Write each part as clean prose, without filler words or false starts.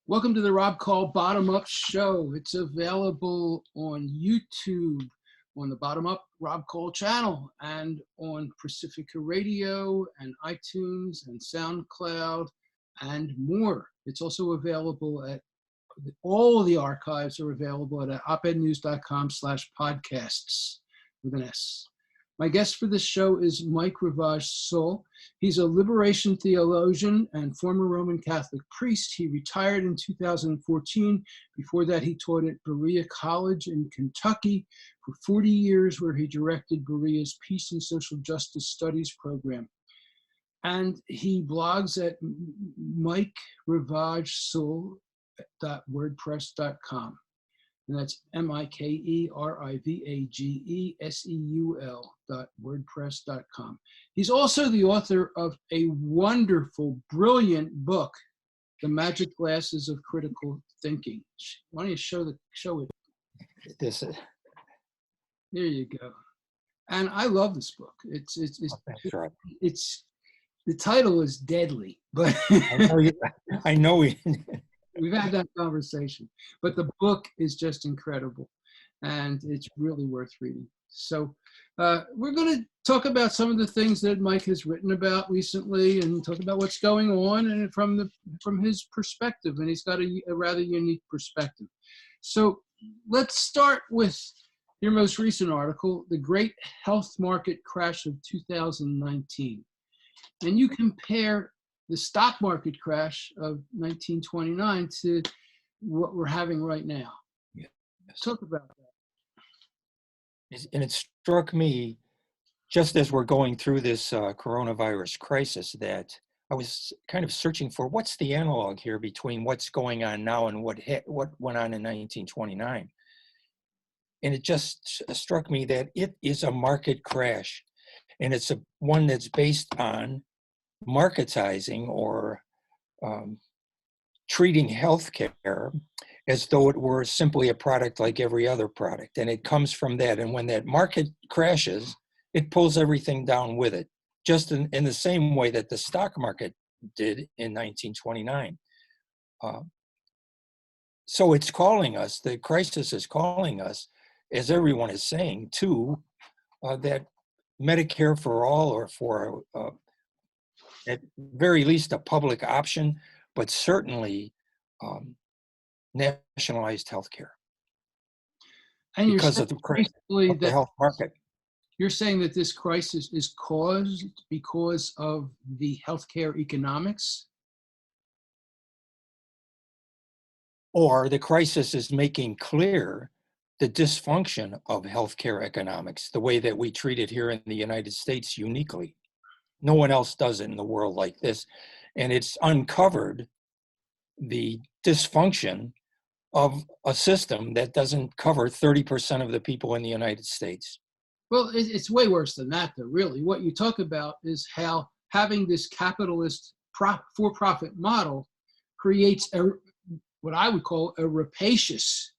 Welcome to the Rob Call Bottom Up Show. It's available on YouTube, on the Bottom Up Rob Call channel, and on Pacifica Radio and iTunes and SoundCloud and more. It's also available at, all of the archives are available at opednews.com/podcasts with an S. My guest for this show is Mike Rivage-Seul. He's a liberation theologian and former Roman Catholic priest. He retired in 2014. Before that, he taught at Berea College in Kentucky for 40 years, where he directed Berea's Peace and Social Justice Studies program. And he blogs at mikeRivageSeul.wordpress.com. And that's MikeRivageSeul.wordpress.com. He's also the author of a wonderful, brilliant book, The Magic Glasses of Critical Thinking. Why don't you show it? This is, There you go. And I love this book. It's right. The title is deadly, but I know we've had that conversation, but the book is just incredible, and it's really worth reading. So we're going to talk about some of the things that Mike has written about recently, and talk about what's going on, and from his perspective. And he's got a rather unique perspective. So let's start with your most recent article, "The Great Health Market Crash of 2019," and you compare the stock market crash of 1929 to what we're having right now. Yes. Talk about that. And it struck me, just as we're going through this coronavirus crisis, that I was kind of searching for what's the analog here between what's going on now and what went on in 1929. And it just struck me that it is a market crash, and it's one that's based on marketizing or treating healthcare as though it were simply a product like every other product. And it comes from that. And when that market crashes, it pulls everything down with it, just in the same way that the stock market did in 1929. So it's calling us, the crisis is calling us, as everyone is saying, to that Medicare for all, or for at very least a public option, but certainly nationalized healthcare, And because of the health market. You're saying that this crisis is caused because of the healthcare economics? Or the crisis is making clear the dysfunction of healthcare economics, the way that we treat it here in the United States uniquely. No one else does it in the world like this. And it's uncovered the dysfunction of a system that doesn't cover 30% of the people in the United States. Well, it's way worse than that, though, really. What you talk about is how having this capitalist for-profit model creates what I would call a rapacious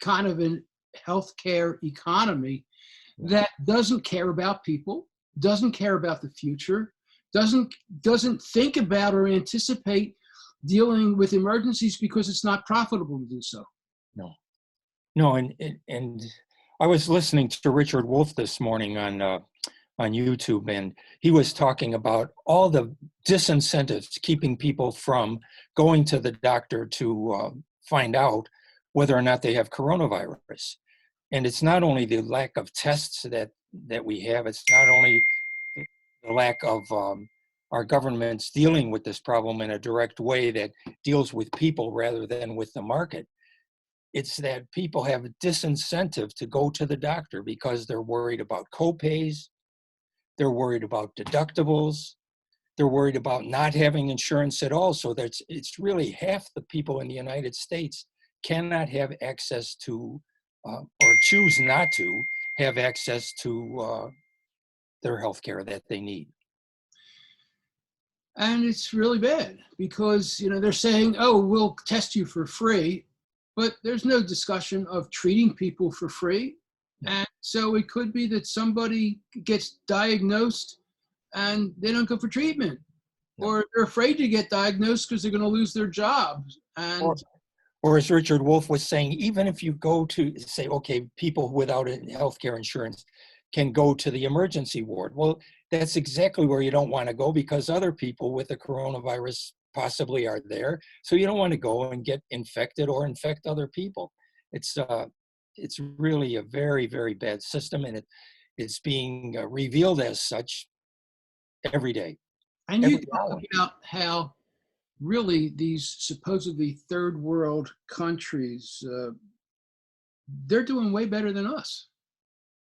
kind of a healthcare economy that doesn't care about people, doesn't care about the future, doesn't think about or anticipate dealing with emergencies because it's not profitable to do so. No, and I was listening to Richard Wolff this morning on YouTube, and he was talking about all the disincentives keeping people from going to the doctor to find out whether or not they have coronavirus. And it's not only the lack of tests that we have, it's not only the lack of our governments dealing with this problem in a direct way that deals with people rather than with the market. It's that people have a disincentive to go to the doctor because they're worried about copays, they're worried about deductibles, they're worried about not having insurance at all. So it's really half the people in the United States cannot have access to, or choose not to have access to their health care that they need. And it's really bad because, they're saying, oh, we'll test you for free, but there's no discussion of treating people for free. And so it could be that somebody gets diagnosed and they don't go for treatment. no. or they're afraid to get diagnosed because they're going to lose their jobs. Or, And or as Richard Wolff was saying, even if you go to say, okay, people without healthcare insurance can go to the emergency ward. Well, that's exactly where you don't want to go, because other people with the coronavirus possibly are there. So you don't want to go and get infected or infect other people. It's really a very, very bad system, and it's being revealed as such every day, you every talk hour. about how really these supposedly third world countries, they're doing way better than us.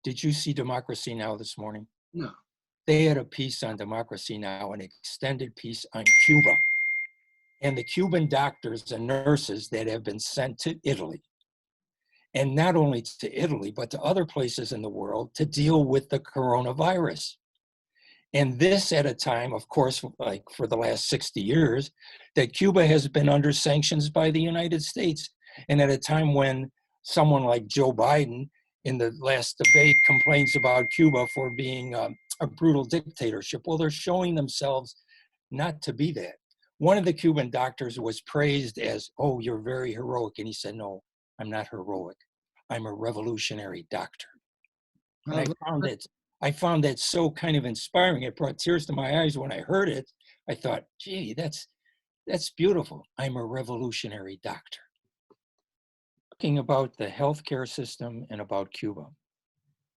Did you see Democracy Now! This morning? No. They had a piece on Democracy Now!, an extended piece on Cuba, and the Cuban doctors and nurses that have been sent to Italy, and not only to Italy, but to other places in the world to deal with the coronavirus. And this at a time, of course, like for the last 60 years, that Cuba has been under sanctions by the United States. And at a time when someone like Joe Biden in the last debate complains about Cuba for being a brutal dictatorship. Well, they're showing themselves not to be that. One of the Cuban doctors was praised as, oh, you're very heroic. And he said, no, I'm not heroic. I'm a revolutionary doctor. And Uh, I found that so kind of inspiring. It brought tears to my eyes when I heard it. I thought, gee, that's beautiful. I'm a revolutionary doctor. Talking about the healthcare system and about Cuba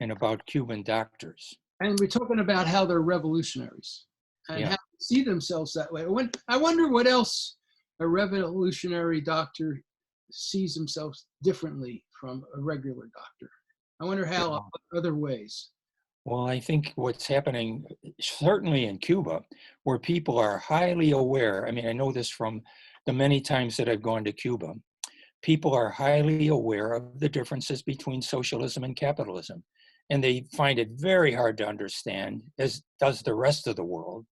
and about Cuban doctors. and we're talking about how they're revolutionaries and Yeah. how they see themselves that way. I wonder what else a revolutionary doctor sees themselves differently from a regular doctor. I wonder how other ways. Well, I think what's happening, certainly in Cuba, where people are highly aware. I mean, I know this from the many times that I've gone to Cuba. People are highly aware of the differences between socialism and capitalism. And they find it very hard to understand, as does the rest of the world,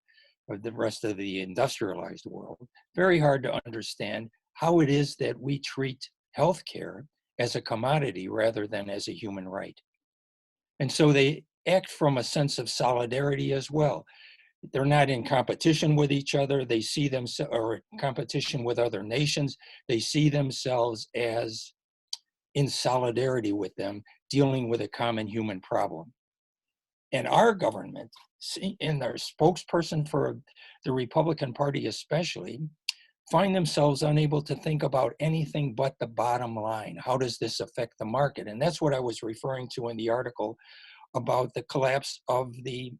or the rest of the industrialized world, very hard to understand how it is that we treat healthcare as a commodity rather than as a human right. And so they act from a sense of solidarity as well. They're not in competition with each other. They see themselves, or competition with other nations. They see themselves as in solidarity with them, dealing with a common human problem. And our government, and their spokesperson for the Republican Party especially, find themselves unable to think about anything but the bottom line. How does this affect the market? And that's what I was referring to in the article about the collapse of the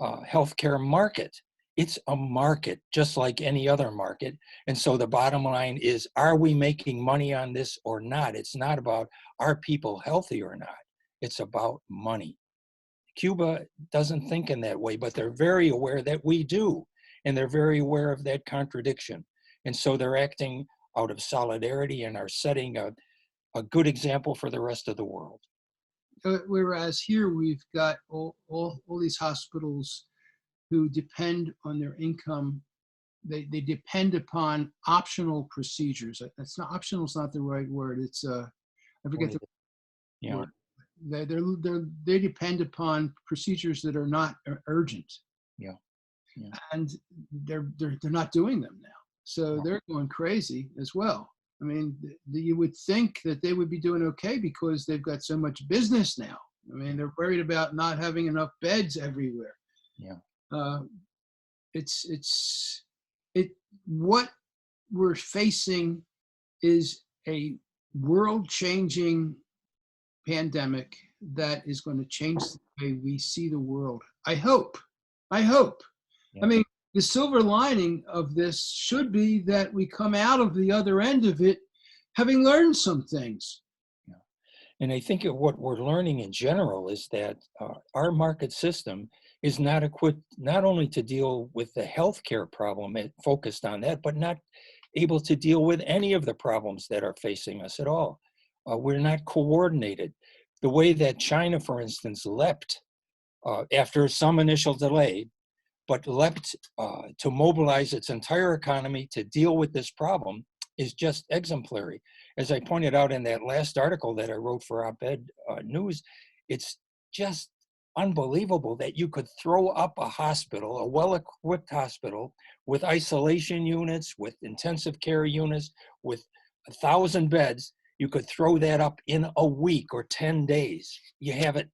healthcare market. It's a market just like any other market. And so the bottom line is, are we making money on this or not? It's not about, are people healthy or not? It's about money. Cuba doesn't think in that way, but they're very aware that we do. And they're very aware of that contradiction. And so they're acting out of solidarity and are setting a good example for the rest of the world. Whereas here we've got all these hospitals who depend on their income. They depend upon optional procedures. That's not, optional is not the right word. It's I forget the word. They depend upon procedures that are not urgent. Yeah. And they're not doing them now. So they're going crazy as well. I mean, you would think that they would be doing okay because they've got so much business now. I mean, they're worried about not having enough beds everywhere. Yeah. What we're facing is a world-changing pandemic that is going to change the way we see the world. I hope. Yeah. I mean, the silver lining of this should be that we come out of the other end of it having learned some things. Yeah. And I think what we're learning in general is that our market system is not equipped not only to deal with the healthcare problem, it focused on that, but not able to deal with any of the problems that are facing us at all. We're not coordinated. The way that China, for instance, leapt after some initial delay, but leapt to mobilize its entire economy to deal with this problem is just exemplary. As I pointed out in that last article that I wrote for Op-Ed News, it's just unbelievable that you could throw up a hospital, a well-equipped hospital with isolation units, with intensive care units, with 1,000 beds. You could throw that up in a week or 10 days. You have it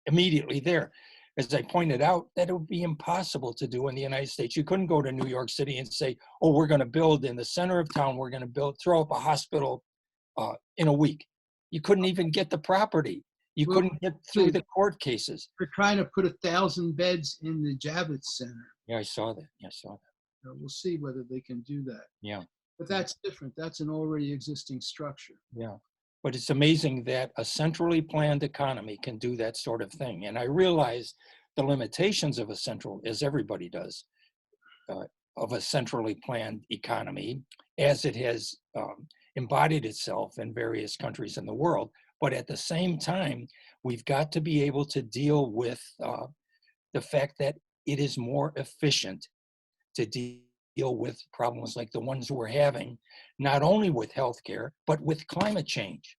immediately there. As I pointed out, that it would be impossible to do in the United States. You couldn't go to New York City and say, oh, we're going to build in the center of town, we're going to throw up a hospital in a week. You couldn't even get the property. You Well, couldn't get through the court cases. we're trying to put 1,000 beds in the Javits Center. Yeah, I saw that. Yeah, I saw that. So we'll see whether they can do that. Yeah. But that's different. That's an already existing structure. Yeah. But it's amazing that a centrally planned economy can do that sort of thing. And I realize the limitations of a as everybody does, of a centrally planned economy as it has embodied itself in various countries in the world. But at the same time, we've got to be able to deal with the fact that it is more efficient to deal with problems like the ones we're having, not only with healthcare, but with climate change.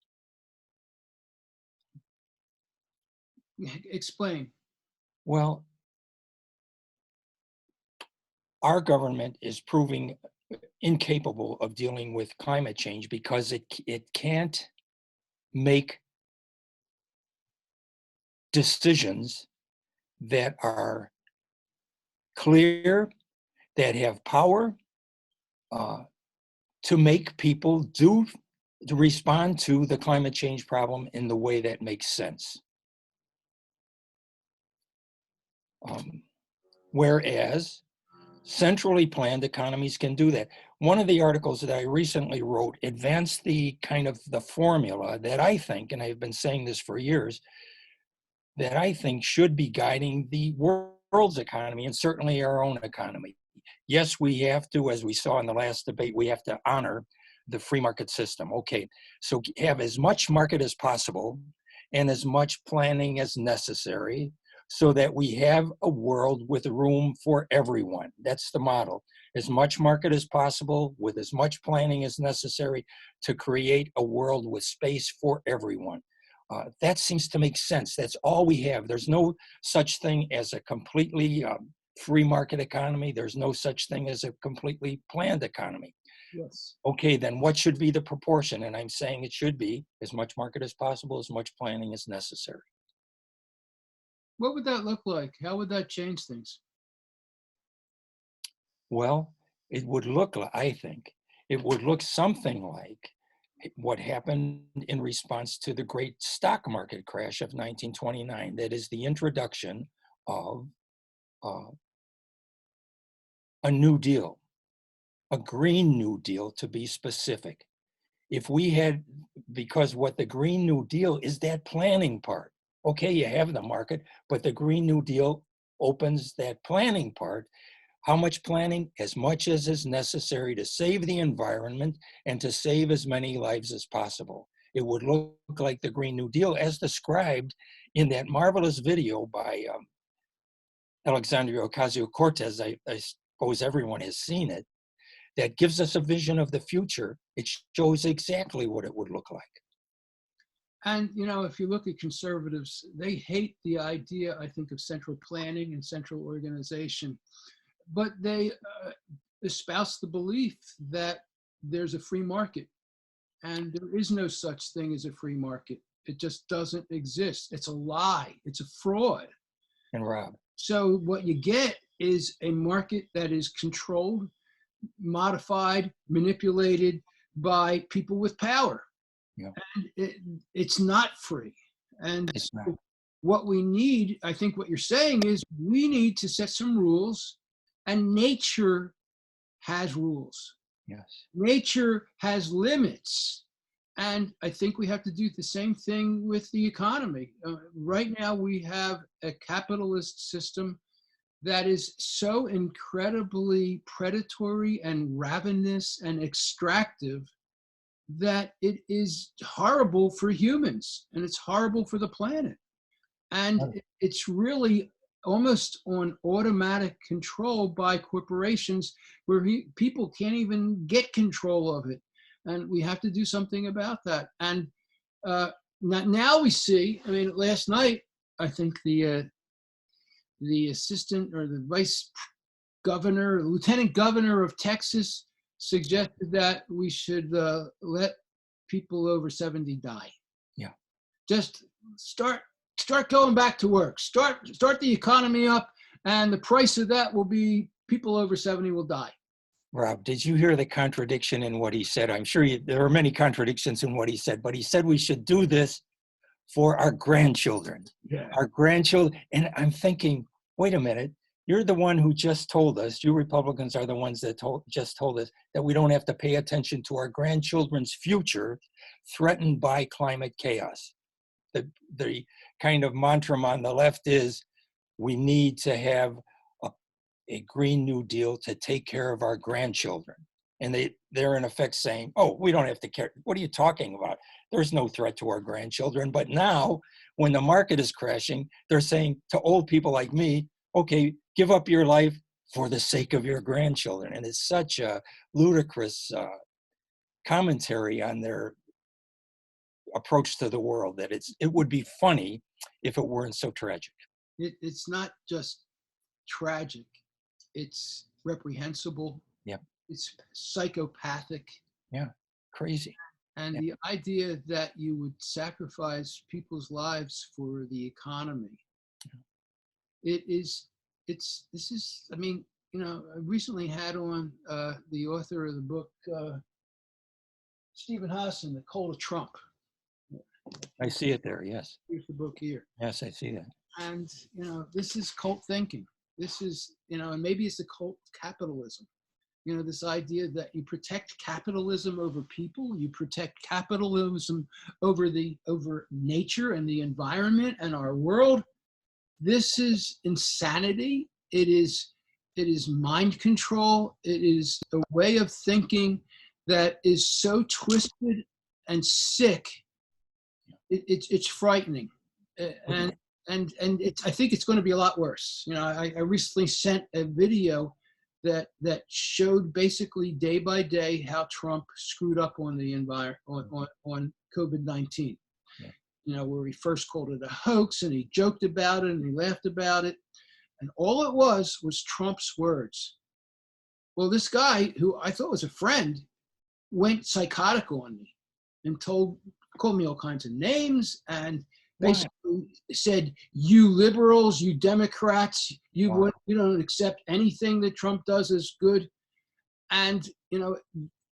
Explain. Well, our government is proving incapable of dealing with climate change because it can't make decisions that are clear, that have power to make people to respond to the climate change problem in the way that makes sense. Whereas centrally planned economies can do that. One of the articles that I recently wrote advanced the kind of the formula that I think, and I've been saying this for years, that I think should be guiding the world's economy and certainly our own economy. Yes, we have to, as we saw in the last debate, we have to honor the free market system. Okay, so have as much market as possible and as much planning as necessary so that we have a world with room for everyone. That's the model. As much market as possible with as much planning as necessary to create a world with space for everyone. That seems to make sense. That's all we have. There's no such thing as a completely free market economy. There's no such thing as a completely planned economy. Yes. Okay, then what should be the proportion? And I'm saying it should be as much market as possible, as much planning as necessary. What would that look like? How would that change things? Well, it would look like, I think, it would look something like what happened in response to the great stock market crash of 1929. That is the introduction of a New Deal, a Green New Deal to be specific. If we had, because what the Green New Deal is that planning part. Okay, you have the market, but the Green New Deal opens that planning part. How much planning? As much as is necessary to save the environment and to save as many lives as possible. It would look like the Green New Deal as described in that marvelous video by Alexandria Ocasio-Cortez. I suppose everyone has seen it. That gives us a vision of the future. It shows exactly what it would look like. And, you know, if you look at conservatives, they hate the idea, I think, of central planning and central organization, but they espouse the belief that there's a free market, and there is no such thing as a free market. It just doesn't exist. It's a lie. It's a fraud. And Rob. So what you get is a market that is controlled, modified, manipulated by people with power. Yeah. And it's not free. And It's not. what we need, I think what you're saying is we need to set some rules, and nature has rules. Yes. Nature has limits. And I think we have to do the same thing with the economy. Right now, we have a capitalist system that is so incredibly predatory and ravenous and extractive that it is horrible for humans and it's horrible for the planet. And it's really almost on automatic control by corporations where people can't even get control of it. And we have to do something about that. And now we see, I mean, last night, I think the the assistant or the vice governor, lieutenant governor of Texas suggested that we should let people over 70 die. Yeah. Just start going back to work. Start the economy up, and the price of that will be people over 70 will die. Rob, did you hear the contradiction in what he said? I'm sure there are many contradictions in what he said, but he said we should do this for our grandchildren. Yeah. Our grandchildren. And I'm thinking, wait a minute, you're the one who just told us, you Republicans are the ones that just told us that we don't have to pay attention to our grandchildren's future threatened by climate chaos. The kind of mantra on the left is we need to have a Green New Deal to take care of our grandchildren. And they're in effect saying, oh, we don't have to care. What are you talking about? There's no threat to our grandchildren. But now, when the market is crashing, they're saying to old people like me, okay, give up your life for the sake of your grandchildren. And it's such a ludicrous commentary on their approach to the world that it would be funny if it weren't so tragic. It's not just tragic. It's reprehensible. Yeah. It's psychopathic. Yeah. Crazy. And yeah. The idea that you would sacrifice people's lives for the economy. Yeah. I mean, you know, I recently had on the author of the book, Stephen Hassan, The Cult of Trump. I see it there, yes. Here's the book here. Yes, I see that. And, you know, this is cult thinking. This is, you know, and maybe it's the cult of capitalism. You know, this idea that you protect capitalism over people, you protect capitalism over nature and the environment and our world. This is insanity. It is mind control. It is a way of thinking that is so twisted and sick. It's frightening. And I think it's going to be a lot worse. You know, I recently sent a video that showed basically day by day how Trump screwed up on the environment on COVID-19. Yeah. You know, where he first called it a hoax and he joked about it and he laughed about it, and all it was Trump's words. Well, this guy who I thought was a friend went psychotic on me and called me all kinds of names and basically said, you liberals, you Democrats, you don't accept anything that Trump does as good. And, you know,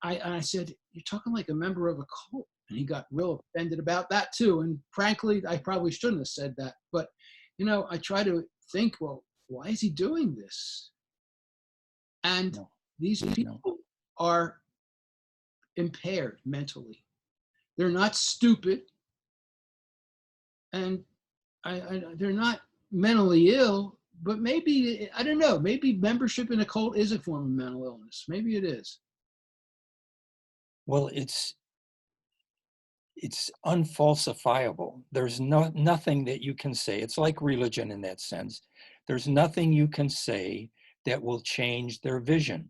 I said, you're talking like a member of a cult. And he got real offended about that too. And frankly, I probably shouldn't have said that. But, you know, I try to think, well, why is he doing this? And these people are impaired mentally. They're not stupid. And they're not mentally ill, but maybe, I don't know, maybe membership in a cult is a form of mental illness. Maybe it is. Well, it's unfalsifiable. There's nothing that you can say. It's like religion in that sense. There's nothing you can say that will change their vision.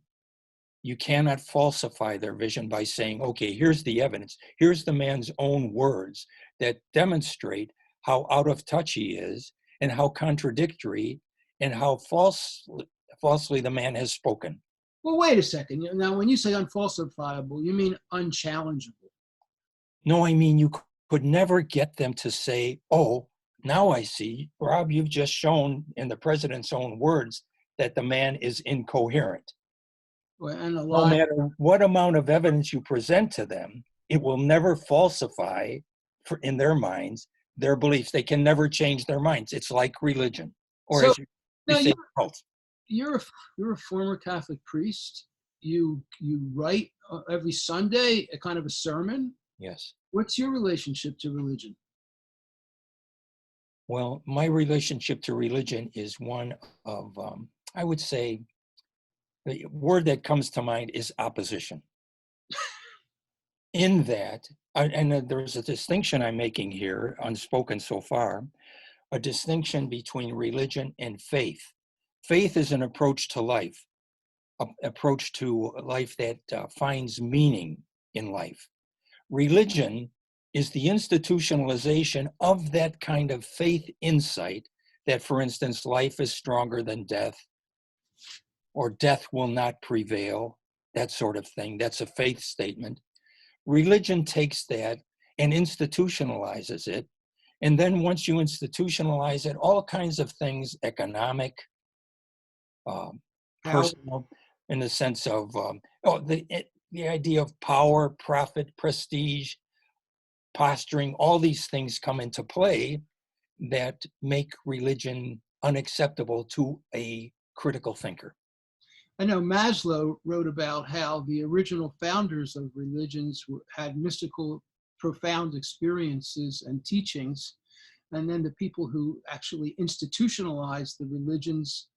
You cannot falsify their vision by saying, okay, here's the evidence. Here's the man's own words that demonstrate how out of touch he is and how contradictory and how falsely the man has spoken. Well, wait a second. Now, when you say unfalsifiable, you mean unchallengeable. No, I mean, you could never get them to say, oh, now I see, Rob, you've just shown in the president's own words that the man is incoherent. Well, and no matter what amount of evidence you present to them, it will never falsify, in their minds, their beliefs. They can never change their minds. It's like religion, or so, as you say, cult. You're a former Catholic priest. You write every Sunday a kind of a sermon. Yes. What's your relationship to religion? Well, my relationship to religion is one of, I would say, the word that comes to mind is opposition. In that, and there's a distinction I'm making here, unspoken so far, a distinction between religion and faith. Faith is an approach to life, an approach to life that finds meaning in life. Religion is the institutionalization of that kind of faith insight that, for instance, life is stronger than death, or death will not prevail, that sort of thing. That's a faith statement. Religion takes that and institutionalizes it. And then once you institutionalize it, all kinds of things, economic, personal, in the sense of, the idea of power, profit, prestige, posturing, all these things come into play that make religion unacceptable to a critical thinker. I know Maslow wrote about how the original founders of religions had mystical, profound experiences and teachings, and then the people who actually institutionalized the religions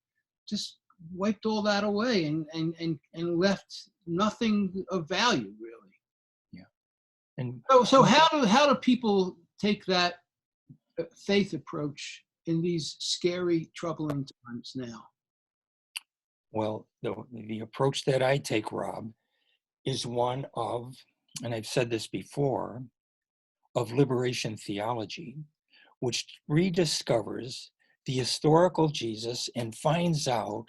just wiped all that away and left nothing of value, really. Yeah. And so how do people take that faith approach in these scary, troubling times now? well, the approach that I take, Rob, is one of, and I've said this before, of liberation theology, which rediscovers the historical Jesus and finds out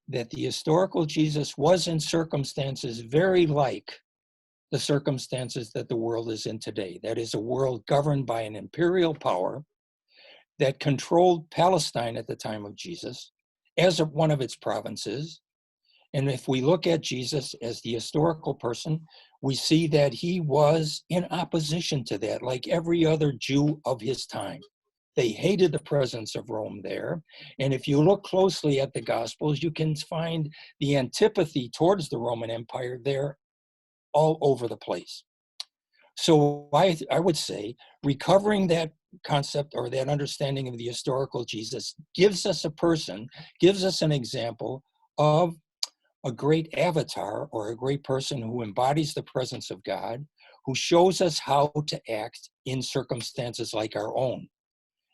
that the historical Jesus was in circumstances very like the circumstances that the world is in today. That is a world governed by an imperial power that controlled Palestine at the time of Jesus as one of its provinces. And if we look at Jesus as the historical person, we see that he was in opposition to that, like every other Jew of his time. They hated the presence of Rome there. And if you look closely at the Gospels, you can find the antipathy towards the Roman Empire there all over the place. So I would say recovering that concept or that understanding of the historical Jesus gives us a person, gives us an example of a great avatar or a great person who embodies the presence of God, who shows us how to act in circumstances like our own.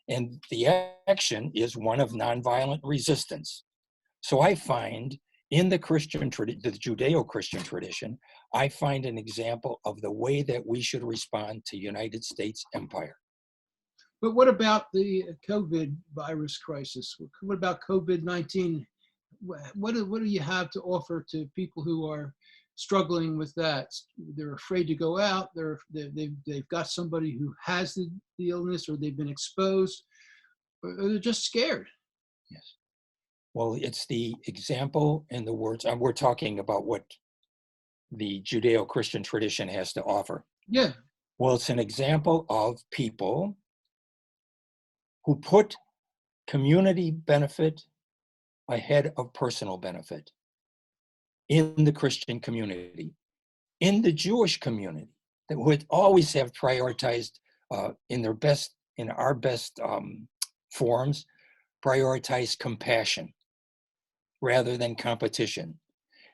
And the action is one of nonviolent resistance. So I find in the the Judeo-Christian tradition, I find an example of the way that we should respond to United States empire. But what about the COVID virus crisis? What about COVID-19? What do you have to offer to people who are struggling with that? They're afraid to go out. They've got somebody who has the illness, or they've been exposed, or they're just scared. Yes. Well, it's the example and the words. We're talking about what the Judeo-Christian tradition has to offer. Yeah. Well, it's an example of people who put community benefit ahead of personal benefit in the Christian community, in the Jewish community, that would always have prioritized in our best forms, prioritize compassion rather than competition.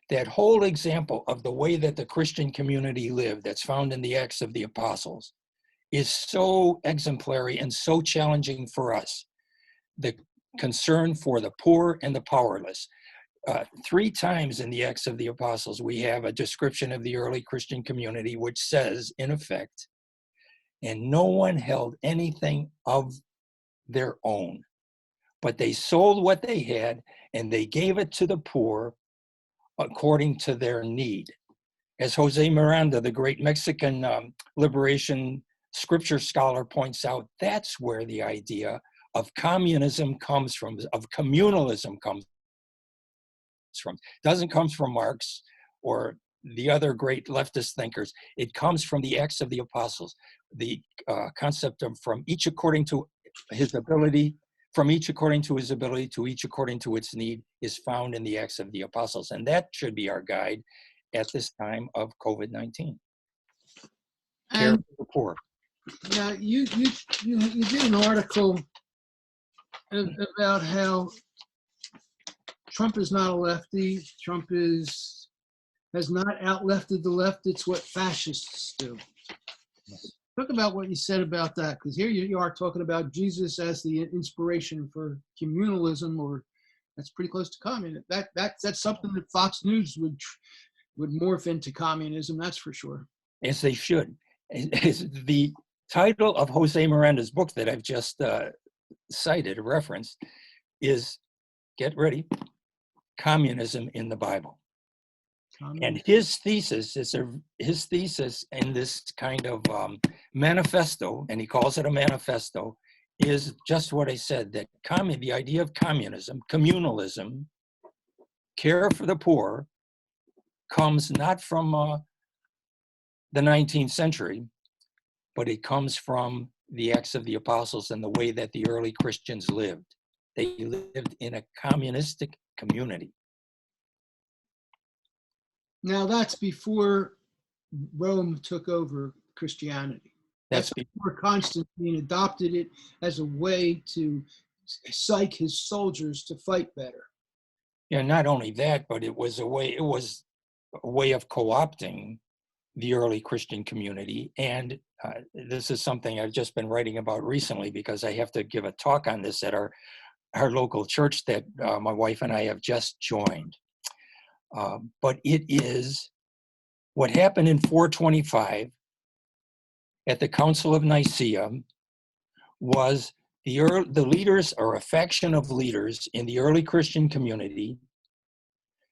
That whole example of the way that the Christian community lived, that's found in the Acts of the Apostles, is so exemplary and so challenging for us. The concern for the poor and the powerless. 3 times in the Acts of the Apostles, we have a description of the early Christian community, which says, in effect, and no one held anything of their own, but they sold what they had and they gave it to the poor according to their need. As Jose Miranda, the great Mexican liberation scripture scholar, points out, that's where the idea of communism comes from, of communalism comes from. It doesn't come from Marx or the other great leftist thinkers. It comes from the Acts of the Apostles. The concept of from each according to his ability, from each according to his ability to each according to its need is found in the Acts of the Apostles. And that should be our guide at this time of COVID-19. Care for the poor. Now, you did an article about how Trump is not a lefty. Trump has not out-lefted the left. It's what fascists do. Yes. Talk about what you said about that, because here you are talking about Jesus as the inspiration for communalism, or that's pretty close to communism. That's something that Fox News would morph into communism. That's for sure. As they should. The title of Jose Miranda's book that I've just cited, referenced, is, get ready, communism in the Bible. And his thesis in this kind of manifesto, and he calls it a manifesto, is just what I said, that the idea of communism, communalism, care for the poor, comes not from the 19th century, but it comes from the Acts of the Apostles and the way that the early Christians lived. They lived in a communistic community. Now that's before Rome took over Christianity. That's before Constantine adopted it as a way to psych his soldiers to fight better. Yeah, not only that, but it was a way of co-opting the early Christian community. And this is something I've just been writing about recently, because I have to give a talk on this at our local church that my wife and I have just joined. But it is what happened in 425 at the Council of Nicaea. Was the leaders, or a faction of leaders in the early Christian community,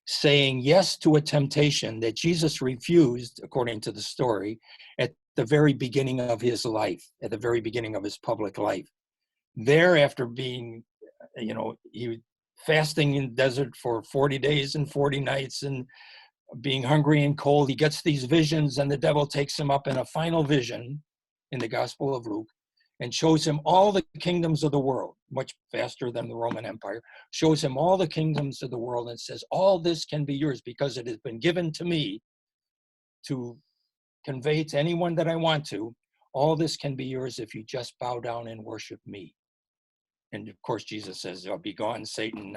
saying yes to a temptation that Jesus refused, according to the story, at the very beginning of his life, at the very beginning of his public life. There, after being, he fasting in the desert for 40 days and 40 nights and being hungry and cold, he gets these visions, and the devil takes him up in a final vision in the Gospel of Luke and shows him all the kingdoms of the world, much faster than the Roman Empire, shows him all the kingdoms of the world and says, all this can be yours because it has been given to me to convey to anyone that I want to. All this can be yours if you just bow down and worship me. And of course, Jesus says, oh, be gone, Satan.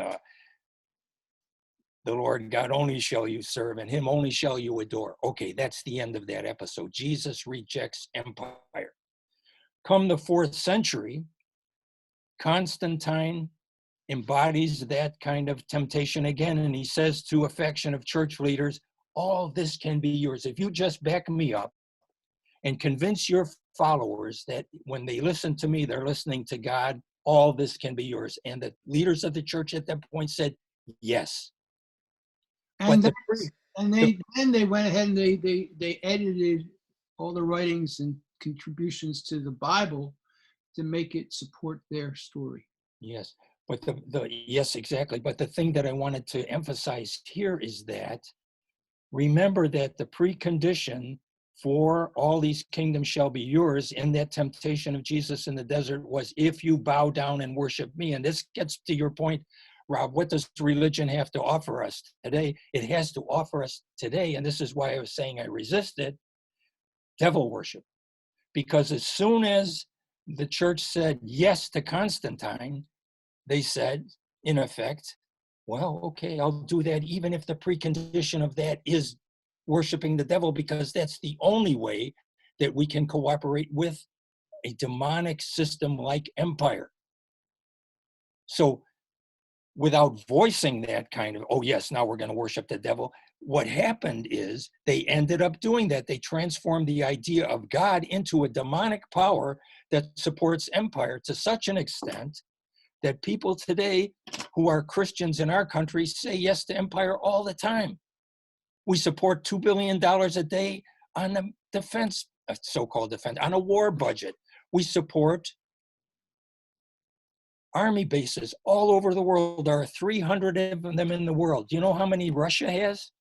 The Lord God only shall you serve, and him only shall you adore. Okay, that's the end of that episode. Jesus rejects empire. Come the 4th century, Constantine embodies that kind of temptation again, and he says to a faction of church leaders, all this can be yours. If you just back me up and convince your followers that when they listen to me, they're listening to God, all this can be yours. And the leaders of the church at that point said, yes. And then they went ahead and they edited all the writings and contributions to the Bible to make it support their story. Yes, but yes, exactly. But the thing that I wanted to emphasize here is that remember that the precondition for all these kingdoms shall be yours in that temptation of Jesus in the desert was if you bow down and worship me. And this gets to your point, Rob, what does religion have to offer us today? It has to offer us today, and this is why I was saying I resist it, devil worship. Because as soon as the church said yes to Constantine, they said, in effect, well, okay, I'll do that even if the precondition of that is worshiping the devil, because that's the only way that we can cooperate with a demonic system like empire. So without voicing that kind of, oh yes, now we're going to worship the devil, what happened is they ended up doing that. They transformed the idea of God into a demonic power that supports empire to such an extent that people today who are Christians in our country say yes to empire all the time. We support $2 billion a day on the defense, so-called defense, on a war budget. We support army bases all over the world. There are 300 of them in the world. Do you know how many Russia has?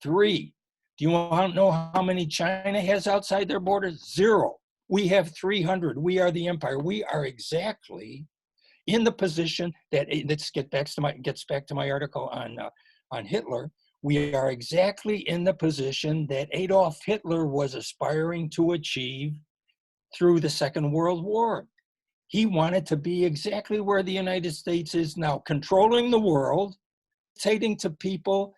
3. Do you know how many China has outside their borders? 0. We have 300. We are the empire. We are exactly in the position that, let's get back to my article on Hitler. We are exactly in the position that Adolf Hitler was aspiring to achieve through the Second World War. He wanted to be exactly where the United States is now, controlling the world, dictating to people,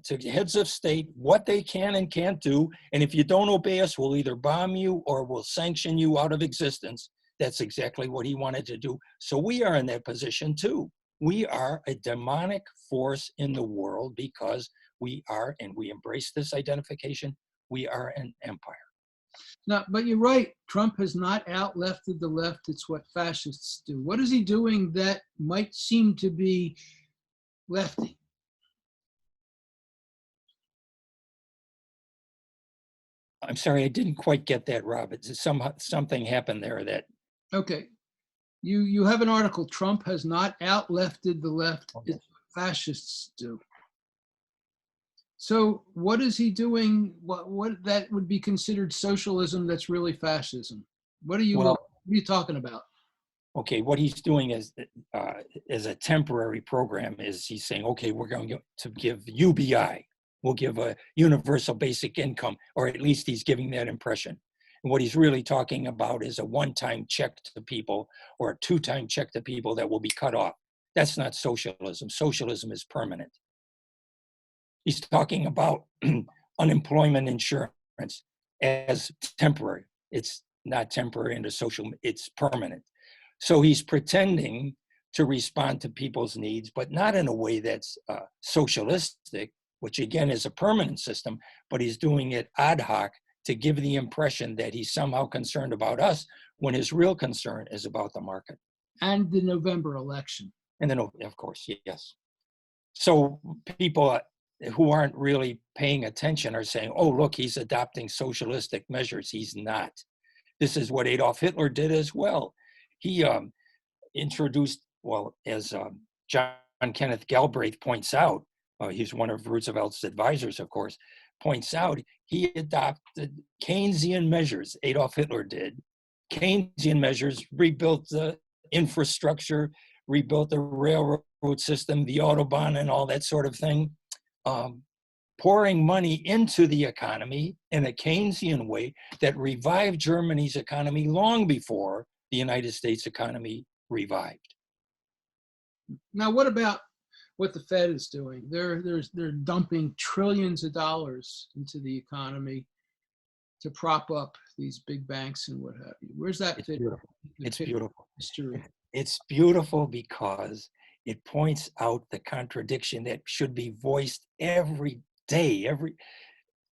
to heads of state, what they can and can't do. And if you don't obey us, we'll either bomb you or we'll sanction you out of existence. That's exactly what he wanted to do. So we are in that position too. We are a demonic force in the world because we are, and we embrace this identification, we are an empire. No, but you're right. Trump has not out-lefted the left. It's what fascists do. What is he doing that might seem to be lefty? I'm sorry, I didn't quite get that, Rob. It's something happened there that. Okay. You have an article, Trump has not out-lefted the left. Okay. It's what fascists do. So what is he doing? What that would be considered socialism that's really fascism? What are Well, you talking about? okay, what he's doing is, as a temporary program, is he's saying, okay, we're going to give UBI. We'll give a universal basic income, or at least he's giving that impression. And what he's really talking about is a one-time check to people or a two-time check to people that will be cut off. That's not socialism. Socialism is permanent. He's talking about unemployment insurance as temporary. It's not temporary under social, it's permanent. So he's pretending to respond to people's needs, but not in a way that's socialistic, which again is a permanent system, but he's doing it ad hoc to give the impression that he's somehow concerned about us when his real concern is about the market. And the November election. And then, of course, yes. So people who aren't really paying attention are saying, oh, look, he's adopting socialistic measures. He's not. This is what Adolf Hitler did as well. He introduced, well, as John Kenneth Galbraith points out, he's one of Roosevelt's advisors, of course, points out, he adopted Keynesian measures, Adolf Hitler did. Keynesian measures rebuilt the infrastructure, rebuilt the railroad system, the Autobahn and all that sort of thing, pouring money into the economy in a Keynesian way that revived Germany's economy long before the United States economy revived. Now, what about what the Fed is doing? They're dumping trillions of dollars into the economy to prop up these big banks and what have you. Where's that It's fit? beautiful. It's beautiful. History. It's beautiful because it points out the contradiction that should be voiced every day.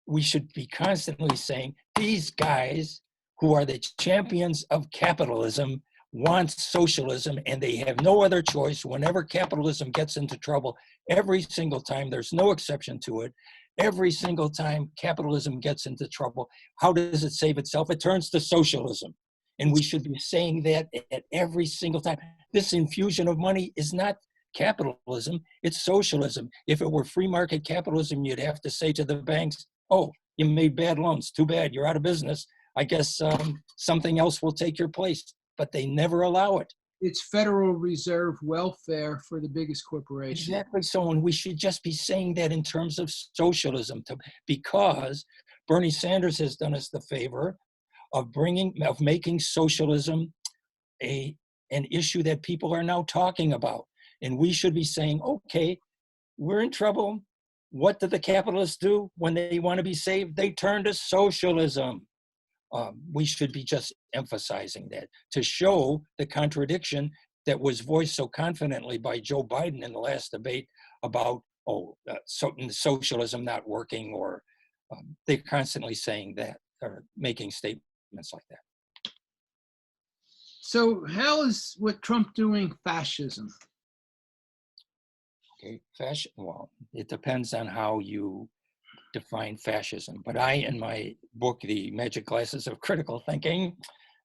We should be constantly saying, these guys who are the champions of capitalism want socialism, and they have no other choice whenever capitalism gets into trouble. Every single time, there's no exception to it. Every single time capitalism gets into trouble, how does it save itself? It turns to socialism. And we should be saying that at every single time. This infusion of money is not capitalism, it's socialism. If it were free market capitalism, you'd have to say to the banks, oh, you made bad loans, too bad, you're out of business. I guess something else will take your place. But they never allow it. It's Federal Reserve welfare for the biggest corporations. Exactly so, and we should just be saying that in terms of socialism, because Bernie Sanders has done us the favor of making socialism an issue that people are now talking about. And we should be saying, okay, we're in trouble. What do the capitalists do when they want to be saved? They turn to socialism. We should be just emphasizing that to show the contradiction that was voiced so confidently by Joe Biden in the last debate about, socialism not working, or they're constantly saying that or making statements like that. So how is what Trump doing fascism? Okay, well, it depends on how you define fascism. But I, in my book, The Magic Glasses of Critical Thinking,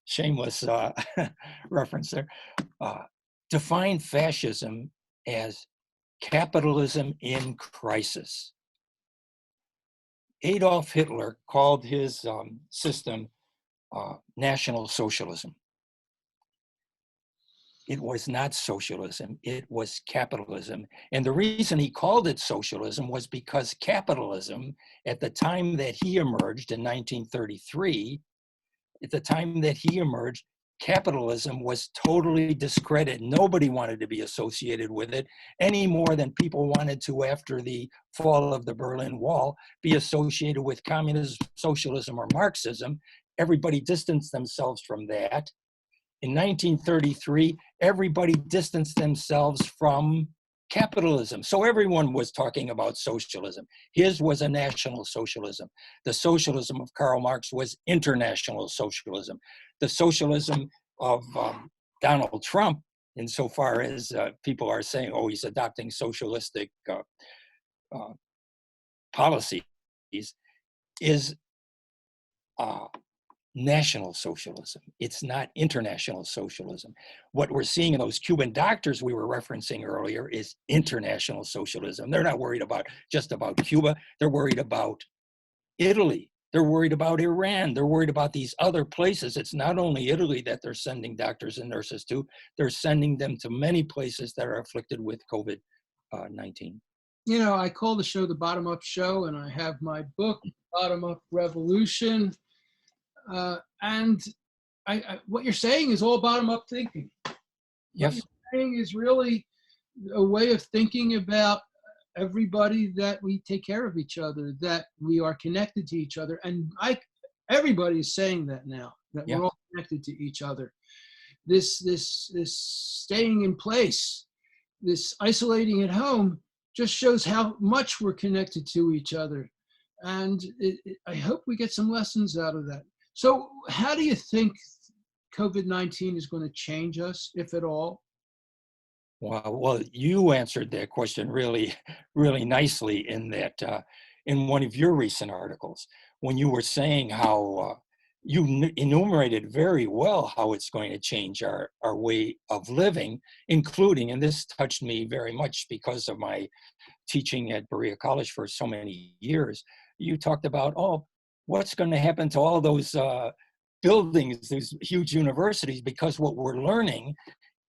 shameless reference there, define fascism as capitalism in crisis. Adolf Hitler called his system National Socialism. It was not socialism, it was capitalism. And the reason he called it socialism was because capitalism, at the time that he emerged in 1933, at the time that he emerged, capitalism was totally discredited. Nobody wanted to be associated with it any more than people wanted to, after the fall of the Berlin Wall, be associated with communism, socialism, or Marxism. Everybody distanced themselves from that. In 1933, everybody distanced themselves from capitalism. So everyone was talking about socialism. His was a national socialism. The socialism of Karl Marx was international socialism. The socialism of Donald Trump, insofar as people are saying, oh, he's adopting socialistic policies, is national socialism. It's not international socialism. What we're seeing in those Cuban doctors we were referencing earlier is international socialism. They're not worried about just about Cuba. They're worried about Italy. They're worried about Iran. They're worried about these other places. It's not only Italy that they're sending doctors and nurses to. They're sending them to many places that are afflicted with COVID-19. You know, I call the show The Bottom Up Show, and I have my book, Bottom Up Revolution. And what you're saying is all bottom up thinking. Yes. What you're saying is really a way of thinking about everybody, that we take care of each other, that we are connected to each other. And everybody is saying that now, that we're all connected to each other. This staying in place, this isolating at home just shows how much we're connected to each other. And I hope we get some lessons out of that. So how do you think COVID-19 is going to change us, if at all? Well, you answered that question really, really nicely in that in one of your recent articles, when you were saying how you enumerated very well how it's going to change our way of living, including, and this touched me very much because of my teaching at Berea College for so many years, you talked about, oh, what's going to happen to all those buildings, these huge universities, because what we're learning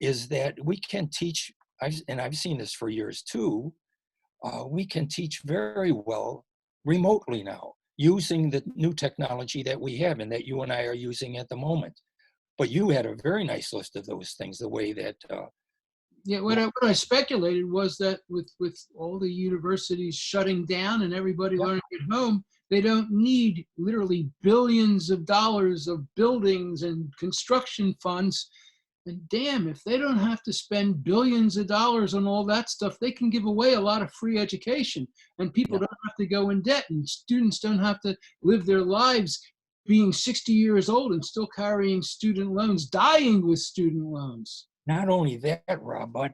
is that we can teach, and I've seen this for years too, we can teach very well remotely now, using the new technology that we have and that you and I are using at the moment. But you had a very nice list of those things, the way that... Yeah, what I speculated was that with all the universities shutting down and everybody learning at home, they don't need literally billions of dollars of buildings and construction funds. And damn, if they don't have to spend billions of dollars on all that stuff, they can give away a lot of free education, and people don't have to go in debt, and students don't have to live their lives being 60 years old and still carrying student loans, dying with student loans. Not only that, Rob, but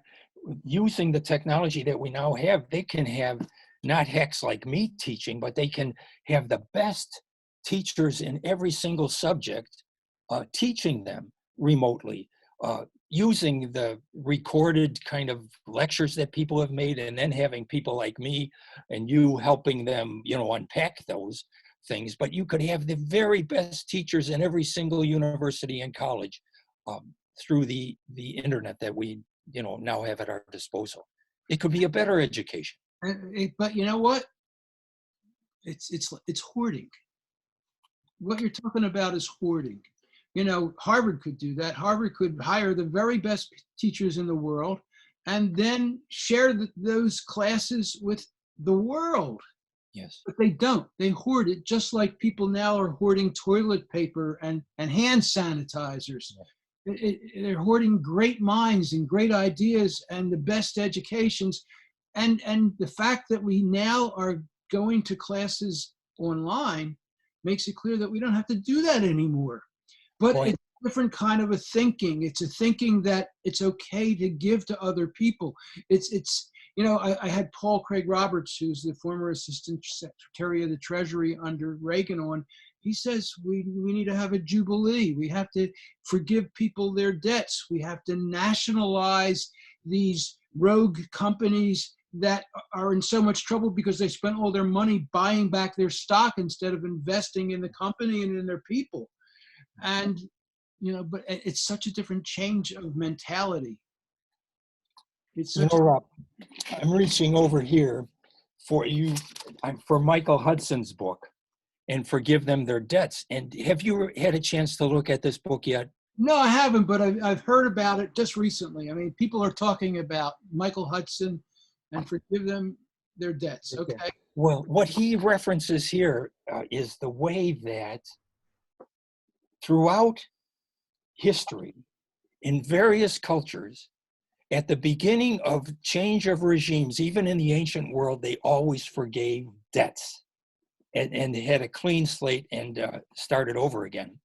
using the technology that we now have, they can have not hacks like me teaching, but they can have the best teachers in every single subject teaching them remotely, using the recorded kind of lectures that people have made, and then having people like me and you helping them, unpack those things. But you could have the very best teachers in every single university and college through the internet that we now have at our disposal. It could be a better education. But you know what? It's hoarding. What you're talking about is hoarding. Harvard could do that. Harvard could hire the very best teachers in the world and then share those classes with the world. Yes. But they don't. They hoard it, just like people now are hoarding toilet paper and hand sanitizers. They're hoarding great minds and great ideas and the best educations. And the fact that we now are going to classes online makes it clear that we don't have to do that anymore. But it's a different kind of a thinking. It's a thinking that it's okay to give to other people. I had Paul Craig Roberts, who's the former Assistant Secretary of the Treasury under Reagan, on. He says we need to have a jubilee. We have to forgive people their debts. We have to nationalize these rogue companies that are in so much trouble because they spent all their money buying back their stock instead of investing in the company and in their people. And, but it's such a different change of mentality. It's such Rob, I'm reaching over here for you, for Michael Hudson's book, and Forgive Them Their Debts. And have you had a chance to look at this book yet? No, I haven't, but I've heard about it just recently. I mean, people are talking about Michael Hudson and Forgive Them Their Debts. Okay. Well, what he references here is the way that throughout history, in various cultures, At the beginning of change of regimes, even in the ancient world, they always forgave debts and they had a clean slate and started over again.